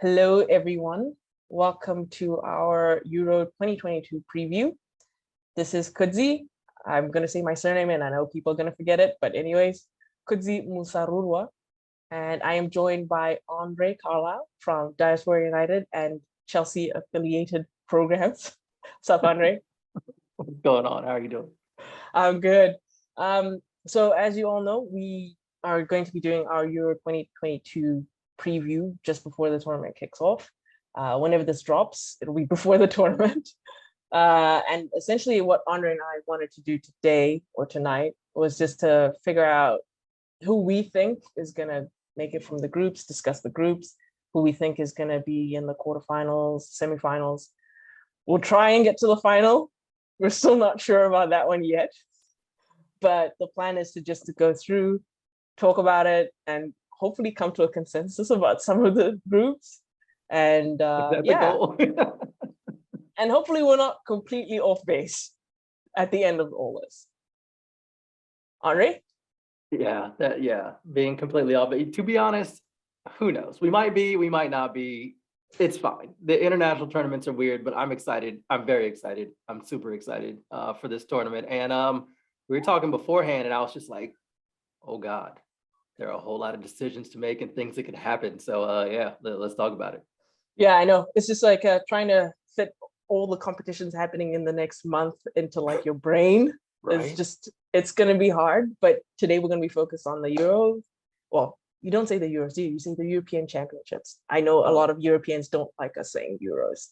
Hello, everyone. Welcome to our Euro 2022 preview. This is Kudzi. I'm going to say my surname and I know people are going to forget it, but anyways, Kudzi Musarurwa. And I am joined by André Carlisle from Diaspora United and Chelsea affiliated programs. What's up, André? What's going on? How are you doing? I'm good. So as you all know, we are going to be doing our Euro 2022 preview just before the tournament kicks off. Whenever this drops, it'll be before the tournament. And essentially what André and I wanted to do today or tonight was just to figure out who we think is going to make it from the groups, discuss the groups, who we think is going to be in the quarterfinals, semifinals. We'll try and get to the final. We're still not sure about that one yet. But the plan is to go through, talk about it, and hopefully come to a consensus about some of the groups. And yeah, and hopefully we're not completely off base at the end of all this. André? Yeah, being completely off. But to be honest, who knows? We might be, we might not be. It's fine. The international tournaments are weird, but I'm excited. I'm very excited. I'm super excited for this tournament. And we were talking beforehand, and I was just like, oh God, there are a whole lot of decisions to make and things that could happen. So yeah, let's talk about it. Yeah, I know. It's just like trying to fit all the competitions happening in the next month into like your brain. Right. It's going to be hard. But today we're going to be focused on the Euros. Well, you don't say the Euros, do you? You say the European Championships. I know a lot of Europeans don't like us saying Euros.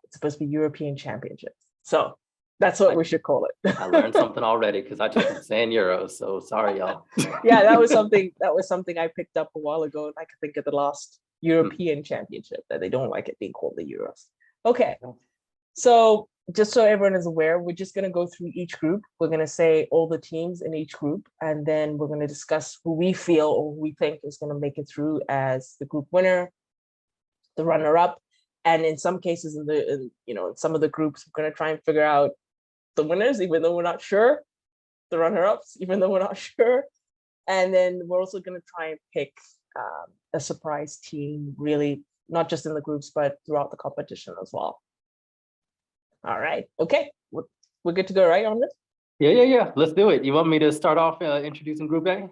It's supposed to be European Championships. So that's what we should call it. I learned something already because I just been saying Euros. So sorry, y'all. Yeah, that was something I picked up a while ago. I could think of the last European Championship that they don't like it being called the Euros. Okay, so just so everyone is aware, we're just going to go through each group. We're going to say all the teams in each group, and then we're going to discuss who we feel or who we think is going to make it through as the group winner, the runner-up, and in some cases, in some of the groups, we're going to try and figure out the winners, even though we're not sure, the runner-ups, even though we're not sure, and then we're also going to try and pick a surprise team, really, not just in the groups, but throughout the competition as well. All right. Okay. We're good to go, right, on this? Yeah. Let's do it. You want me to start off introducing Group A?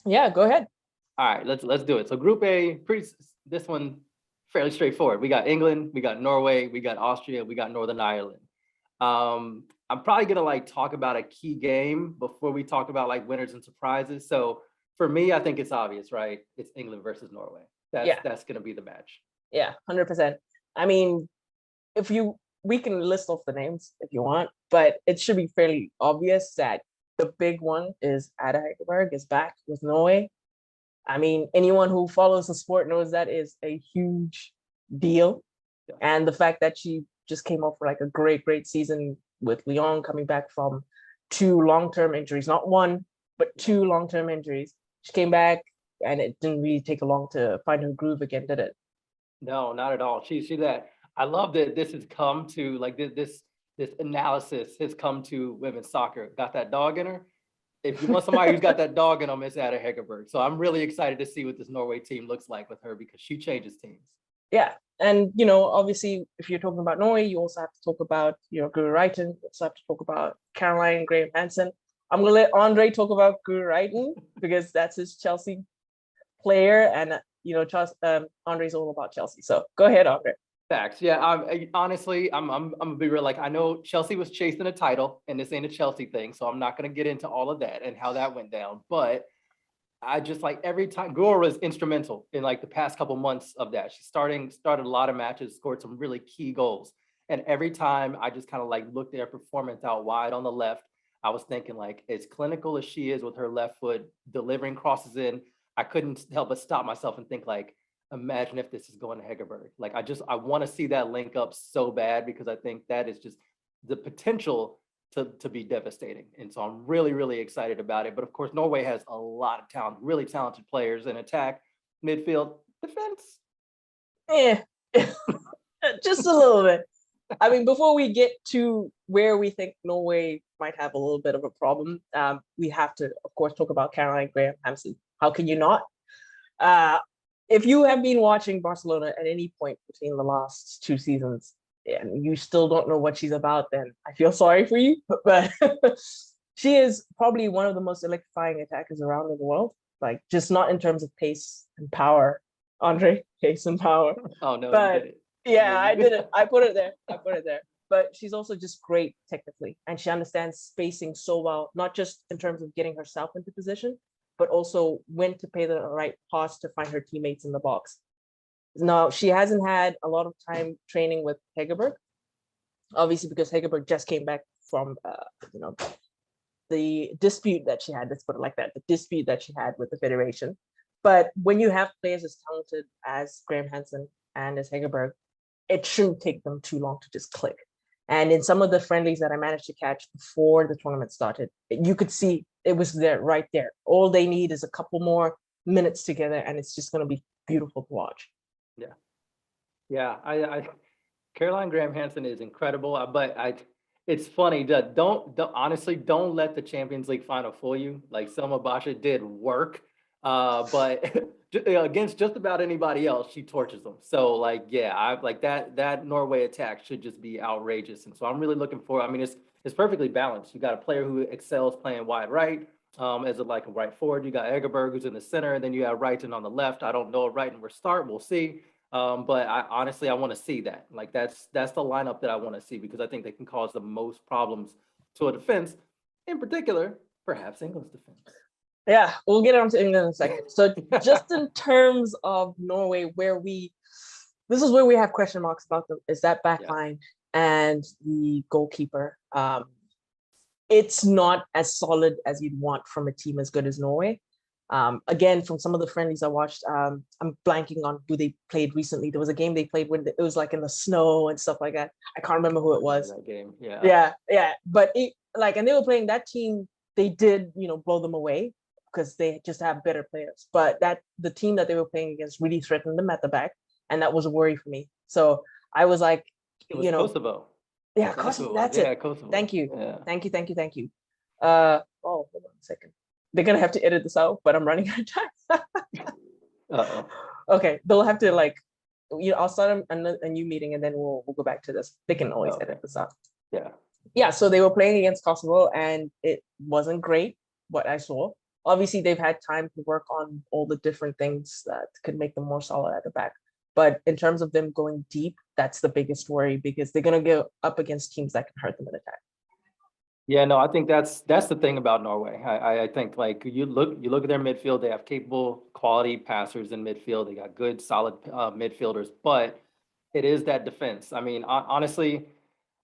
Yeah, go ahead. All right, let's do it. So Group A, this one fairly straightforward. We got England, we got Norway, we got Austria, we got Northern Ireland. I'm probably gonna talk about a key game before we talk about winners and surprises. So for me, I think it's obvious, right? It's England versus Norway. That's gonna be the match. Yeah, 100%. I mean, we can list off the names if you want, but it should be fairly obvious that the big one is Ada Hegerberg is back with Norway. I mean, anyone who follows the sport knows that is a huge deal. Yeah. And the fact that she just came off for a great season with Lyon, coming back from 2 long-term injuries, not one, but 2 long-term injuries. She came back and it didn't really take long to find her groove again, did it? No, not at all. She's that. I love that this has come to this analysis has come to women's soccer. Got that dog in her? If you want somebody who's got that dog in them, it's Ada Hegerberg. So I'm really excited to see what this Norway team looks like with her because she changes teams. Yeah. And, obviously, if you're talking about Norway, you also have to talk about, Guro Reiten. You also have to talk about Caroline and Graham Hansen. I'm going to let André talk about Guro Reiten because that's his Chelsea player. And, André's all about Chelsea. So go ahead, André. Facts. Yeah. Honestly, I'm gonna be real. I know Chelsea was chasing a title, and this ain't a Chelsea thing, so I'm not gonna get into all of that and how that went down. But I just every time Guro was instrumental in the past couple months of that. She started a lot of matches, scored some really key goals, and every time I just kind of looked at her performance out wide on the left, I was thinking as clinical as she is with her left foot delivering crosses in, I couldn't help but stop myself and think imagine if this is going to Hegerberg. I want to see that link up so bad because I think that is just the potential to be devastating. And so I'm really, really excited about it. But of course, Norway has a lot of talent, really talented players in attack, midfield, defense. Yeah, just a little bit. I mean, before we get to where we think Norway might have a little bit of a problem, we have to, of course, talk about Caroline Graham Hansen. How can you not? if you have been watching Barcelona at any point between the last 2 seasons and you still don't know what she's about, then I feel sorry for you. But she is probably one of the most electrifying attackers around in the world. Like, just not in terms of pace and power, Andre, pace and power. Oh no, you But did it. yeah, I did it. I put it there. I put it there. But she's also just great technically, and she understands spacing so well, not just in terms of getting herself into position, but also when to pay the right pass to find her teammates in the box. Now, she hasn't had a lot of time training with Hegerberg, obviously because Hegerberg just came back from, the dispute that she had, let's put it like that, the dispute that she had with the Federation. But when you have players as talented as Graham Hansen and as Hegerberg, it shouldn't take them too long to just click. And in some of the friendlies that I managed to catch before the tournament started, you could see it was there, right there. All they need is a couple more minutes together, and it's just going to be beautiful to watch. Yeah, I Caroline Graham Hansen is incredible, but it's funny that honestly don't let the Champions League final fool you. Like Selma Basha did work, but against just about anybody else, she torches them. So like, yeah, I like that Norway attack should just be outrageous, and so I'm really looking for. I mean, it's perfectly balanced. You got a player who excels playing wide right, as a right forward. You got Egerberg who's in the center, and then you have Wrighton on the left. I don't know if Wrighton will start. We'll see. But I honestly, I want to see that. Like that's the lineup that I want to see, because I think they can cause the most problems to a defense, in particular, perhaps England's defense. Yeah, we'll get on to England in a second. So just in terms of Norway, this is where we have question marks about them, is that back line and the goalkeeper. It's not as solid as you'd want from a team as good as Norway. Again, from some of the friendlies I watched, I'm blanking on who they played recently. There was a game they played when it was like in the snow and stuff like that. I can't remember who it was. That game, yeah. But and they were playing that team. They did, blow them away because they just have better players. But the team that they were playing against really threatened them at the back, and that was a worry for me. So I was like, it was Kosovo. Yeah, Kosovo. That's it. Kosovo. Thank you. Yeah. Thank you. Hold on a second. They're gonna have to edit this out, but I'm running out of time. Okay, they'll have to I'll start a new meeting and then we'll go back to this. They can always edit this out. Yeah. So they were playing against Kosovo and it wasn't great what I saw. Obviously, they've had time to work on all the different things that could make them more solid at the back. But in terms of them going deep, that's the biggest worry, because they're gonna go up against teams that can hurt them in attack. Yeah, no, I think that's the thing about Norway. I think like you look at their midfield, they have capable, quality passers in midfield. They got good, solid midfielders, but it is that defense. I mean, honestly,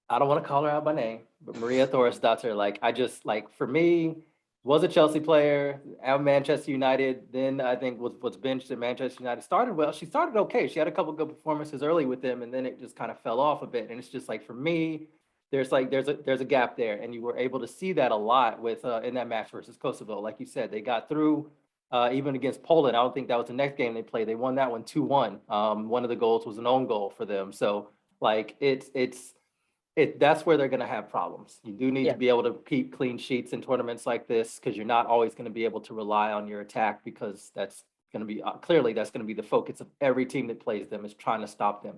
I don't want to call her out by name, but Maria Thorisdottir, for me, was a Chelsea player at Manchester United. Then I think was benched at Manchester United. Started well. She started okay. She had a couple good performances early with them, and then it just kind of fell off a bit. And it's just like, for me, there's a gap there, and you were able to see that a lot with in that match versus Kosovo. Like you said, they got through even against Poland. I don't think that was the next game they played. They won that one 2-1. One of the goals was an own goal for them. So like that's where they're going to have problems. You do need to be able to keep clean sheets in tournaments like this, because you're not always going to be able to rely on your attack, because that's going to be clearly that's going to be the focus of every team that plays them, is trying to stop them.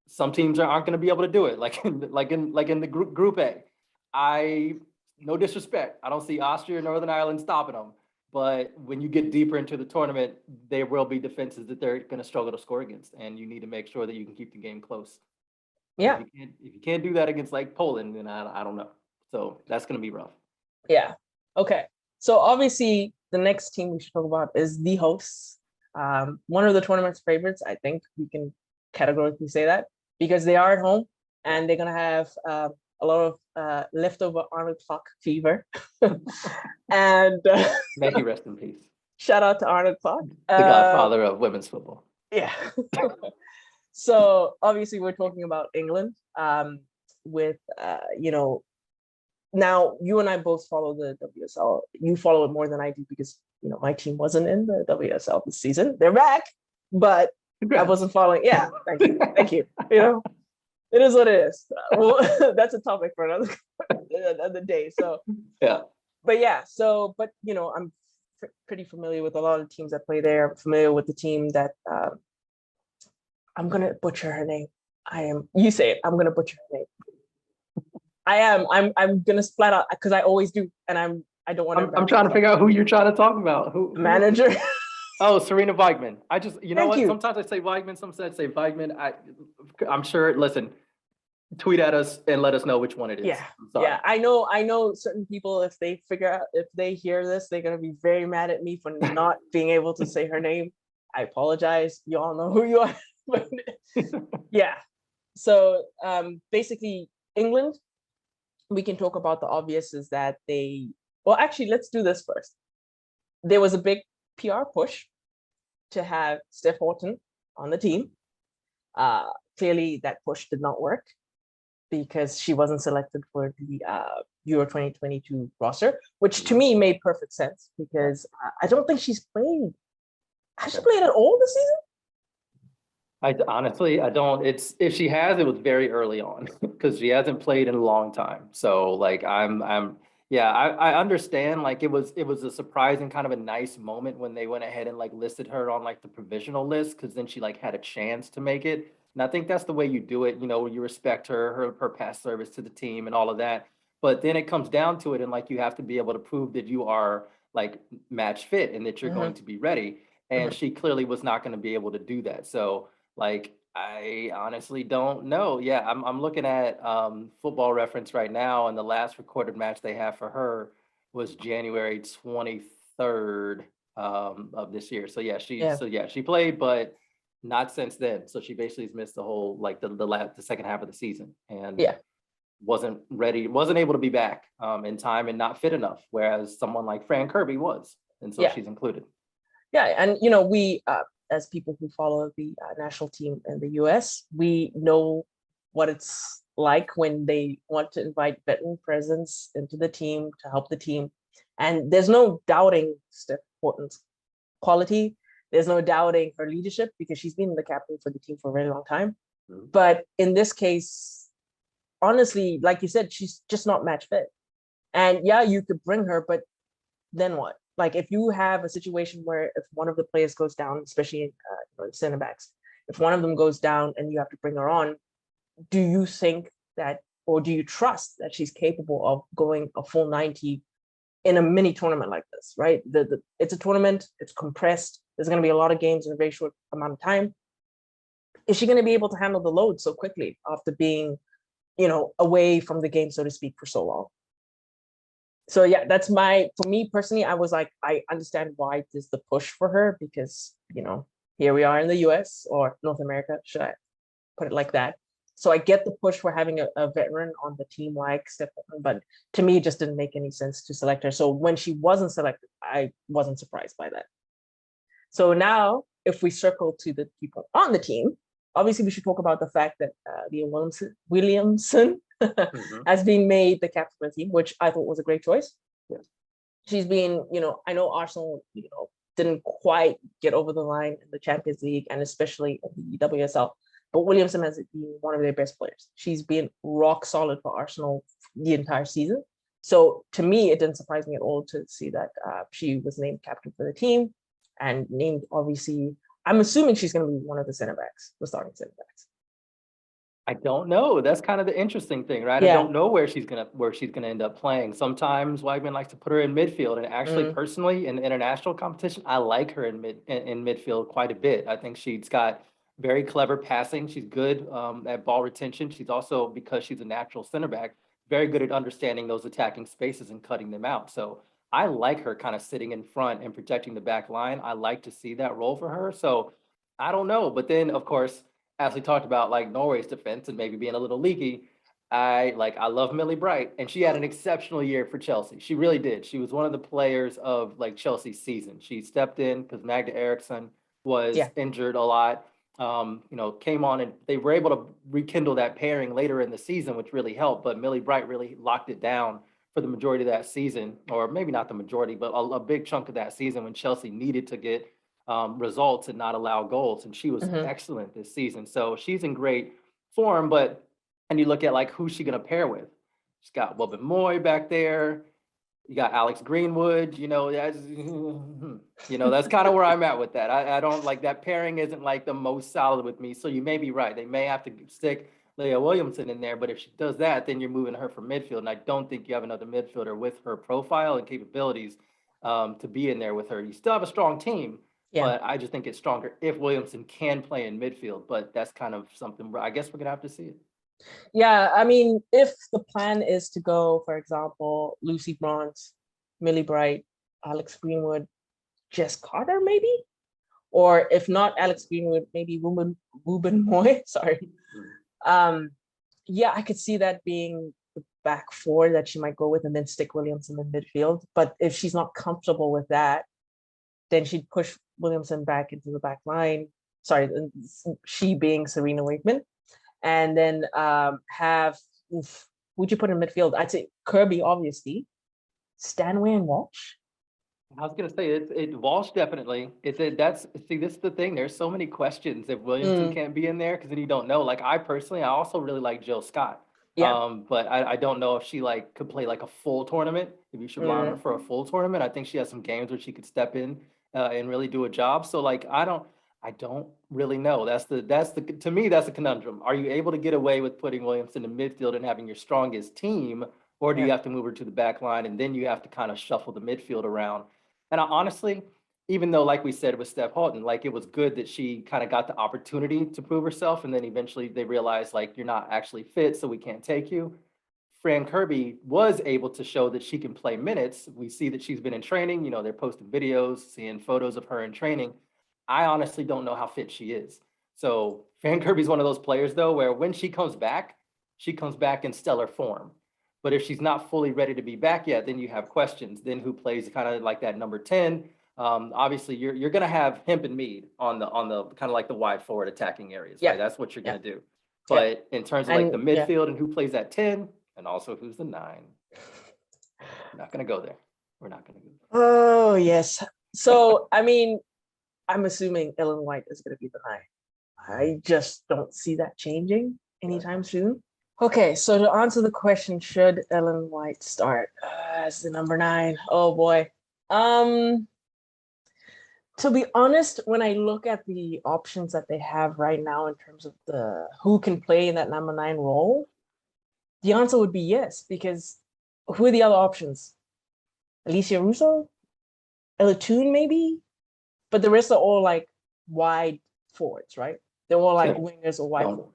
Some teams aren't going to be able to do it, like in the group A. No disrespect, I don't see Austria or Northern Ireland stopping them, but when you get deeper into the tournament, there will be defenses that they're going to struggle to score against, and you need to make sure that you can keep the game close. Yeah. If you can't do that against like Poland, then I don't know. So that's going to be rough. Yeah. Okay. So obviously the next team we should talk about is the hosts. One of the tournament's favorites, I think we can categorically say that, because they are at home and they're going to have a lot of leftover Arnold Clark fever. And may he rest in peace. Shout out to Arnold Clark. The godfather of women's football. Yeah. So obviously we're talking about England with, now you and I both follow the WSL. You follow it more than I do because, my team wasn't in the WSL this season. They're back, but I wasn't following. Yeah, thank you. Thank you. It is what it is. Well, that's a topic for another day. So, yeah. But I'm pretty familiar with a lot of teams that play there. I'm familiar with the team that I'm gonna butcher her name. I am. You say it. I'm gonna butcher her name. I am. I'm gonna flat out because I always do, and I don't want to. I'm trying to figure out who you're trying to talk about. Who manager? Oh, Serena Weigman. I just, you know Thank what? you. Sometimes I say Weigman, sometimes I say Weigman. I'm sure. Listen, tweet at us and let us know which one it is. Yeah, I'm sorry. yeah. I know certain people, if they hear this, they're gonna be very mad at me for not being able to say her name. I apologize. You all know who you are. But yeah. So basically, England. We can talk about the obvious is that well, actually, let's do this first. There was a big PR push to have Steph Horton on the team. Clearly, that push did not work because she wasn't selected for the Euro 2022 roster, which to me made perfect sense because I don't think she's played. Has she played at all this season? I honestly, I don't. If she has, it was very early on because she hasn't played in a long time. So like yeah, I understand. Like it was a surprising kind of a nice moment when they went ahead and like listed her on like the provisional list because then she like had a chance to make it. And I think that's the way you do it. You know, you respect her past service to the team and all of that. But then it comes down to it, and like you have to be able to prove that you are like match fit and that you're going to be ready. And she clearly was not going to be able to do that. So. Like, I honestly don't know. Yeah, I'm looking at Football Reference right now, and the last recorded match they have for her was January 23rd of this year. So yeah, she played, but not since then. So she basically has missed the whole like the second half of the season, and wasn't ready, wasn't able to be back in time, and not fit enough. Whereas someone like Fran Kirby was, and so she's included. Yeah, and we as people who follow the national team in the US, we know what it's like when they want to invite veteran presence into the team to help the team. And there's no doubting Steph Horton's quality. There's no doubting her leadership because she's been the captain for the team for a very long time. But in this case, honestly, like you said, she's just not match fit. And yeah, you could bring her, but then what? Like if you have a situation where if one of the players goes down, especially in center backs, if one of them goes down and you have to bring her on, do you think that, or do you trust that she's capable of going a full 90 in a mini tournament like this, right? It's a tournament, it's compressed. There's going to be a lot of games in a very short amount of time. Is she going to be able to handle the load so quickly after being, away from the game, so to speak, for so long? So yeah, for me personally, I was like, I understand why there's the push for her because, here we are in the US or North America, should I put it like that? So I get the push for having a veteran on the team like Steph Horton, but to me, it just didn't make any sense to select her. So when she wasn't selected, I wasn't surprised by that. So now, if we circle to the people on the team, obviously we should talk about the fact that Leah Williamson has been made the captain of the team, which I thought was a great choice. Yeah. She's been, I know Arsenal, didn't quite get over the line in the Champions League and especially in the WSL, but Williamson has been one of their best players. She's been rock solid for Arsenal the entire season. So to me, it didn't surprise me at all to see that she was named captain for the team and named, obviously, I'm assuming she's going to be one of the center backs, the starting center backs. I don't know. That's kind of the interesting thing, right? Yeah. I don't know where she's gonna end up playing. Sometimes Weigman likes to put her in midfield, and actually, personally, in the international competition, I like her in midfield quite a bit. I think she's got very clever passing. She's good at ball retention. She's also, because she's a natural center back, very good at understanding those attacking spaces and cutting them out. So I like her kind of sitting in front and protecting the back line. I like to see that role for her. So I don't know, but then of course, as we talked about, like Norway's defense and maybe being a little leaky, I love Millie Bright, and she had an exceptional year for Chelsea. She really did. She was one of the players of like Chelsea's season. She stepped in because Magda Eriksson was injured a lot. Came on and they were able to rekindle that pairing later in the season, which really helped. But Millie Bright really locked it down for the majority of that season, or maybe not the majority, but a big chunk of that season when Chelsea needed to get results and not allow goals. And she was excellent this season. So she's in great form, and you look at like, who's she going to pair with? She's got Wubben Moy back there. You got Alex Greenwood, that's, that's kind of where I'm at with that. I don't like that pairing isn't like the most solid with me. So you may be right. They may have to stick Leah Williamson in there, but if she does that, then you're moving her from midfield. And I don't think you have another midfielder with her profile and capabilities to be in there with her. You still have a strong team, Yeah. but I just think it's stronger if Williamson can play in midfield. But that's kind of something I guess we're gonna have to see it. Yeah, I mean, if the plan is to go, for example, Lucy Bronze, Millie Bright, Alex Greenwood, Jess Carter, maybe? Or if not Alex Greenwood, maybe Ruben Moy. Sorry. Yeah, I could see that being the back four that she might go with and then stick Williamson in midfield. But if she's not comfortable with that, then she'd push Williamson back into the back line. Sorry, she being Serena Wakeman. And then who'd you put in midfield? I'd say Kirby, obviously. Stanway and Walsh. I was gonna say it Walsh definitely. This is the thing. There's so many questions if Williamson can't be in there because then you don't know. Like I also really like Jill Scott. Yeah. But I don't know if she like could play like a full tournament. If you should mount her for a full tournament, I think she has some games where she could step in and really do a job. So like I don't really know. To me, that's a conundrum. Are you able to get away with putting Williamson in midfield and having your strongest team, or do you have to move her to the back line and then you have to kind of shuffle the midfield around? And I honestly, even though, like we said with Steph Horton, like it was good that she kind of got the opportunity to prove herself, and then eventually they realized like you're not actually fit, so we can't take you. Fran Kirby was able to show that she can play minutes. We see that she's been in training. They're posting videos, seeing photos of her in training. I honestly don't know how fit she is. So Fran Kirby's one of those players though, where when she comes back in stellar form. But if she's not fully ready to be back yet, then you have questions. Then who plays kind of like that number 10? Obviously, you're going to have Hemp and Mead on the kind of like the wide forward attacking areas. Yeah. Right? That's what you're going to do. But in terms of like the midfield and who plays at 10 and also who's the 9, we're not going to go there. We're not going to go there. Oh, yes. So, I mean, I'm assuming Ellen White is going to be the 9. I just don't see that changing anytime soon. Okay, so to answer the question, should Ellen White start as the number 9? Oh boy. To be honest, when I look at the options that they have right now in terms of the who can play in that number 9 role, the answer would be yes, because who are the other options? Alicia Russo? Ella Toon, maybe? But the rest are all like wide forwards, right? They're all like wingers or wide forwards.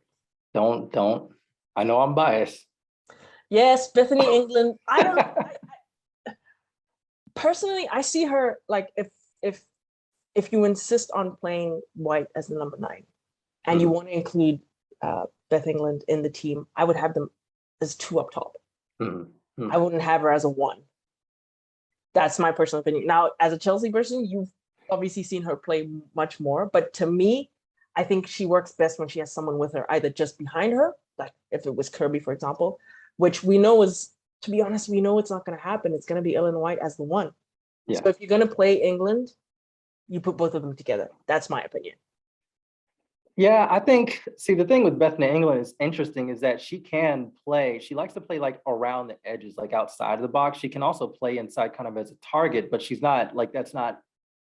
Don't. I know I'm biased. Yes, Bethany England. I don't personally, I see her like if you insist on playing White as the number 9 and you want to include Beth England in the team, I would have them as 2 up top. I wouldn't have her as a 1. That's my personal opinion. Now, as a Chelsea person, you've obviously seen her play much more, but to me, I think she works best when she has someone with her, either just behind her, like if it was Kirby, for example, which we know is, to be honest, we know it's not going to happen. It's going to be Ellen White as the 1. Yeah. So if you're going to play England, you put both of them together. That's my opinion. Yeah, I think, see, the thing with Bethany England is interesting is that she can play. She likes to play like around the edges, like outside of the box. She can also play inside kind of as a target, but she's not like, that's not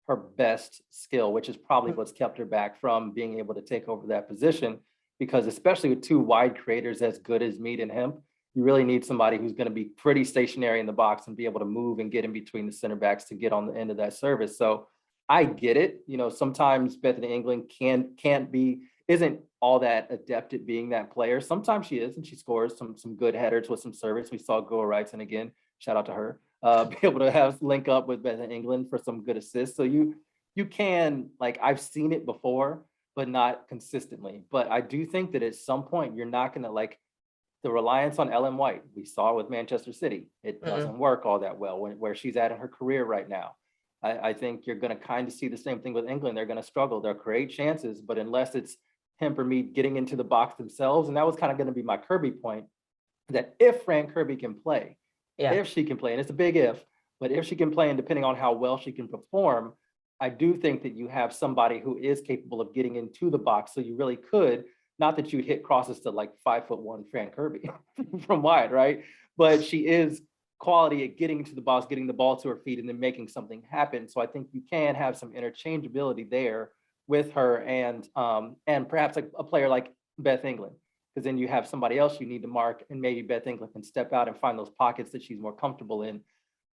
her best skill, which is probably what's kept her back from being able to take over that position. Because especially with 2 wide creators as good as Mead and Hemp, you really need somebody who's going to be pretty stationary in the box and be able to move and get in between the center backs to get on the end of that service. So I get it. Sometimes Bethany England isn't all that adept at being that player. Sometimes she is, and she scores some good headers with some service. We saw Goa Wrights, and again, shout out to her, be able to have link up with Bethany England for some good assists. So you can, like, I've seen it before, but not consistently. But I do think that at some point you're not going to, like, the reliance on Ellen White. We saw with Manchester City. It doesn't work all that well where she's at in her career right now. I think you're going to kind of see the same thing with England. They're going to struggle. They'll create chances, but unless it's Hemp or Mead getting into the box themselves, and that was kind of going to be my Kirby point, that if Fran Kirby can play, if she can play, and it's a big if, but if she can play, and depending on how well she can perform, I do think that you have somebody who is capable of getting into the box. So you really could, not that you'd hit crosses to like 5'1" Fran Kirby from wide, right? But she is quality at getting to the box, getting the ball to her feet, and then making something happen. So I think you can have some interchangeability there with her and perhaps like a player like Beth England, because then you have somebody else you need to mark, and maybe Beth England can step out and find those pockets that she's more comfortable in.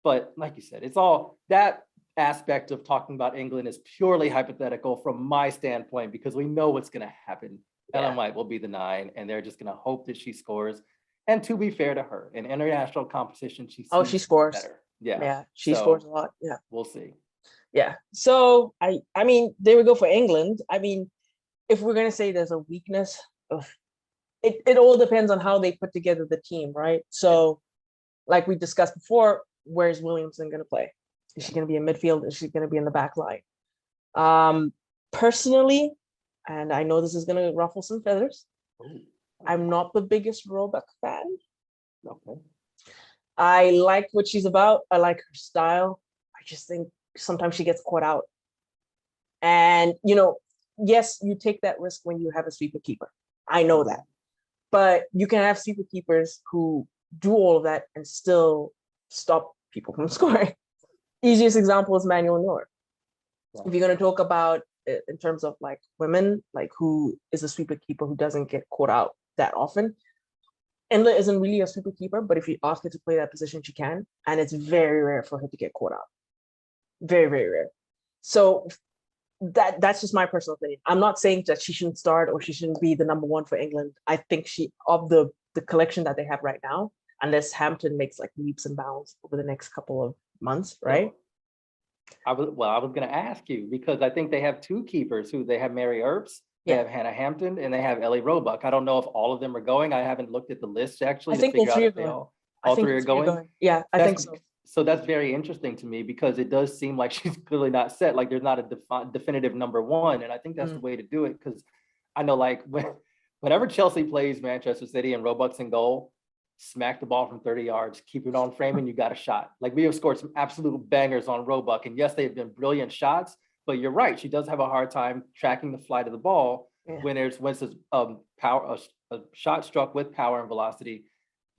But like you said, it's all that aspect of talking about England is purely hypothetical from my standpoint, because we know what's going to happen. Ellen White will be the 9, and they're just going to hope that she scores. And to be fair to her, in international competition, she scores better. She scores a lot. Yeah, we'll see. Yeah, so I mean, there we go for England. I mean, if we're gonna say there's a weakness, it all depends on how they put together the team, right? So, like we discussed before, where's Williamson gonna play? Is she gonna be in midfield? Is she gonna be in the back line? Personally, and I know this is gonna ruffle some feathers, I'm not the biggest Roebuck fan. Okay. I like what she's about. I like her style. I just think sometimes she gets caught out. And, yes, you take that risk when you have a sweeper keeper. I know that. But you can have sweeper keepers who do all of that and still stop people from scoring. Easiest example is Manuel Neuer. If you're going to talk about it in terms of like women, like who is a sweeper keeper who doesn't get caught out that often, Endler isn't really a sweeper keeper, but if you ask her to play that position, she can. And it's very rare for her to get caught out. Very, very rare. So that's just my personal opinion. I'm not saying that she shouldn't start or she shouldn't be the number 1 for England. I think of the collection that they have right now, unless Hampton makes like leaps and bounds over the next couple of months, right? I was going to ask you, because I think they have 2 keepers who they have Mary Earps, they have Hannah Hampton, and they have Ellie Roebuck. I don't know if all of them are going. I haven't looked at the list actually to figure out if they all 3 are going. Yeah, I think so. So that's very interesting to me, because it does seem like she's clearly not set. Like there's not a definitive number 1. And I think that's the way to do it. Because I know like whenever Chelsea plays Manchester City and Roebuck's in goal, smack the ball from 30 yards, keep it on frame, and you got a shot. Like we have scored some absolute bangers on Roebuck. And yes, they've been brilliant shots, but you're right. She does have a hard time tracking the flight of the ball when it's a shot struck with power and velocity.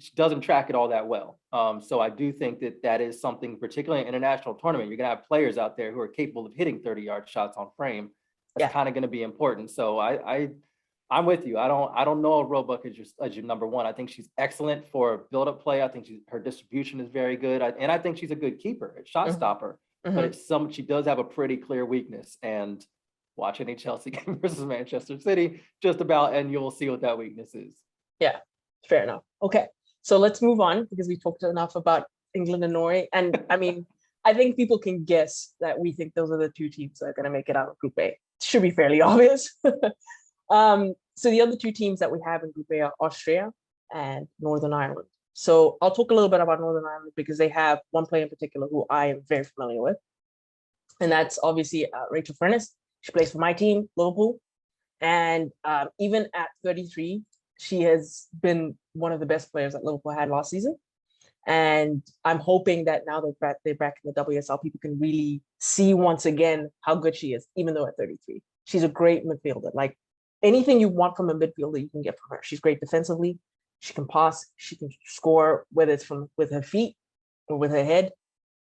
She doesn't track it all that well. So I do think that is something, particularly in international tournament, you're gonna have players out there who are capable of hitting 30-yard shots on frame. That's kind of gonna be important. So I'm with you. I don't know if Roebuck is your number 1. I think she's excellent for build-up play. I think her distribution is very good. And I think she's a good keeper, a shot stopper. But she does have a pretty clear weakness. And watch any Chelsea game versus Manchester City, just about, and you'll see what that weakness is. Yeah, fair enough. Okay. So let's move on, because we talked enough about England and Norway. And I mean, I think people can guess that we think those are the 2 teams that are going to make it out of Group A. It should be fairly obvious. So the other 2 teams that we have in Group A are Austria and Northern Ireland. So I'll talk a little bit about Northern Ireland, because they have one player in particular who I am very familiar with. And that's obviously Rachel Furness. She plays for my team, Liverpool. And even at 33, she has been one of the best players that Liverpool had last season. And I'm hoping that now that they're back in the WSL, people can really see once again how good she is, even though at 33. She's a great midfielder. Like anything you want from a midfielder, you can get from her. She's great defensively. She can pass. She can score, whether it's with her feet or with her head.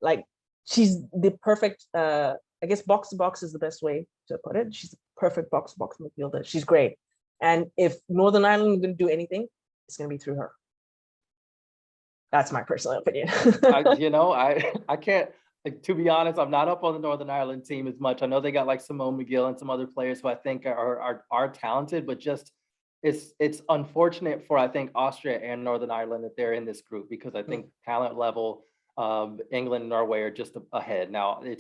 Like she's the perfect, I guess box to box is the best way to put it. She's the perfect box to box midfielder. She's great. And if Northern Ireland is going to do anything, it's going to be through her. That's my personal opinion. I can't, to be honest, I'm not up on the Northern Ireland team as much. I know they got like Simone McGill and some other players who I think are talented, but just it's unfortunate for, I think, Austria and Northern Ireland that they're in this group, because I think talent level, England and Norway are just ahead. Now they're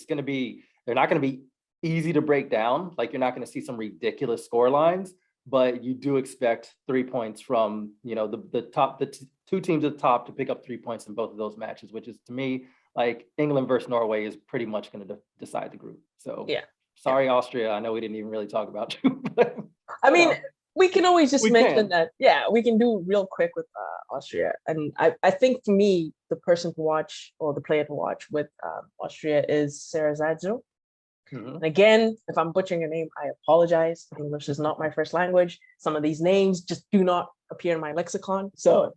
not going to be easy to break down. Like you're not going to see some ridiculous score lines, but you do expect 3 points from, the 2 teams at the top to pick up 3 points in both of those matches, which is, to me, like England versus Norway is pretty much going to decide the group. So sorry, Austria. I know we didn't even really talk about you. But, I mean, we can always just mention that. Yeah, we can do real quick with Austria. And I think for me, the person to watch, or the player to watch with Austria, is Sarah Zadzo. And again, if I'm butchering a name, I apologize. English is not my first language. Some of these names just do not appear in my lexicon. So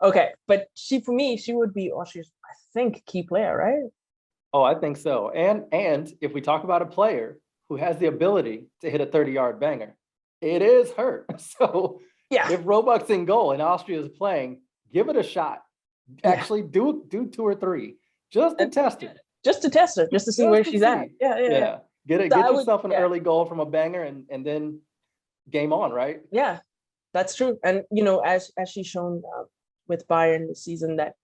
Okay, but for me, she would be Austria's, I think, key player, right? Oh, I think so. And if we talk about a player who has the ability to hit a 30-yard banger, it is her. So Yeah, if Roebuck's in goal and Austria is playing, give it a shot. yeah. Actually, do 2 or 3 just to And test it, just to test her, just to see where just to she's at. see. Yeah, yeah, yeah. Yeah, So get I would, yourself an yeah, early goal from a banger, and then game on, right? yeah, that's true. And as she's shown with Bayern this season, that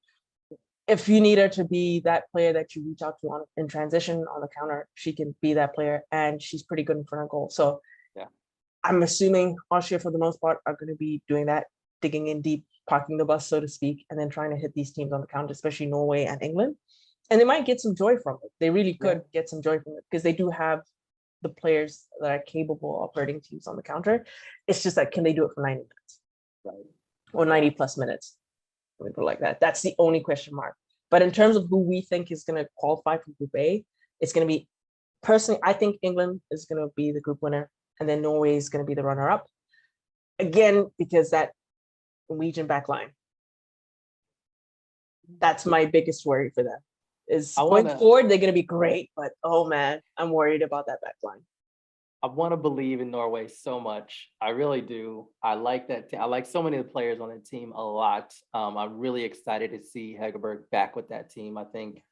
if you need her to be that player that you reach out to on in transition on the counter, she can be that player, and she's pretty good in front of goal. So Yeah, I'm assuming Austria, for the most part, are going to be doing that, digging in deep, parking the bus, so to speak, and then trying to hit these teams on the counter, especially Norway and England. And they might get some joy from it. They really could get some joy from it because they do have the players that are capable of hurting teams on the counter. It's just like, can they do it for 90 minutes? right. Or 90 plus minutes? Let me put it like that. That's the only question mark. But in terms of who we think is going to qualify for Group A, it's going to be, personally, I think England is going to be the group winner, and then Norway is going to be the runner-up. Again, because that Norwegian backline, that's my biggest worry for them. Is going forward, they're going to be great, but oh man, I'm worried about that backline. I want to believe in Norway so much. I really do. I like that. I like so many of the players on the team a lot. I'm really excited to see Hegerberg back with that team. I think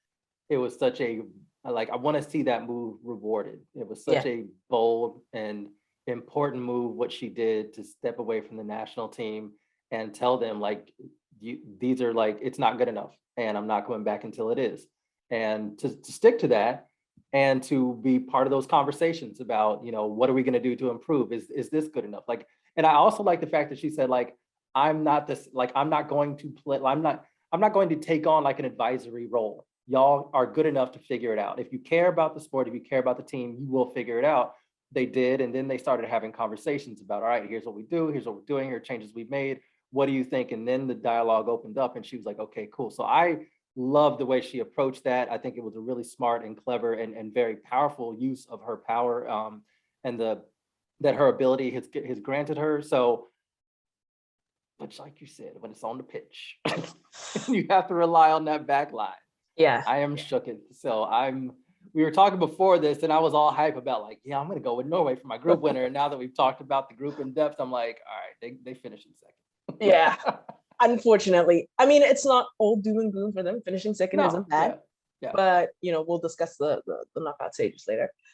it was such a, like, I want to see that move rewarded. It was such a bold and important move, what she did to step away from the national team and tell them, like, these are like, it's not good enough, and I'm not going back until it is. And to stick to that, and to be part of those conversations about, what are we going to do to improve? Is this good enough? Like, and I also like the fact that she said, like, I'm not going to play, I'm not going to take on like an advisory role. Y'all are good enough to figure it out. If you care about the sport, if you care about the team, you will figure it out. They did. And then they started having conversations about, all right, here's what we do. Here's what we're doing. Here are changes we've made. What do you think? And then the dialogue opened up and she was like, okay, cool. So I love the way she approached that. I think it was a really smart and clever and very powerful use of her power, and that her ability has granted her. So, but like you said, when it's on the pitch, you have to rely on that back line. Yeah, I am shooketh. So we were talking before this and I was all hype about, like, yeah, I'm going to go with Norway for my group winner. And now that we've talked about the group in depth, I'm like, all right, they finished in second. Yeah. Unfortunately, I mean, it's not all doom and gloom for them. Finishing second isn't bad, yeah. but we'll discuss the knockout stages later.